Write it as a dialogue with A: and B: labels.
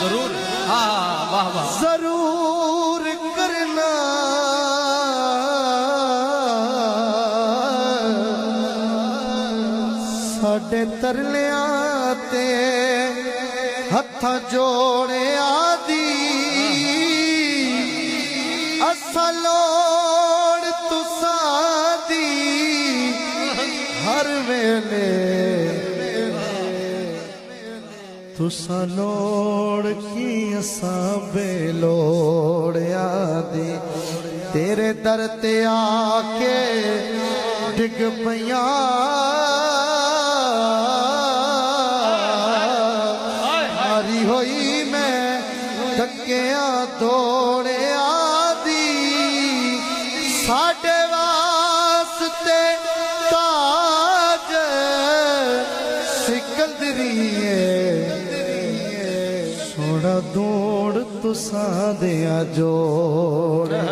A: जरूर हाँ वाह वाह
B: जरूर करना साडे तरलियां ते हत्था जोड़े आदि असा लोड़ तुसां दी हर वेले तुसा लोड़ की असा बेलोड़िया दी तेरे दर ते आके डिग पईयां हारी होई मैं धक्किया दौड़िया दी साडे वास्ते ताज सिकंदरी सोना दौड़ तुसां दिया जोड़।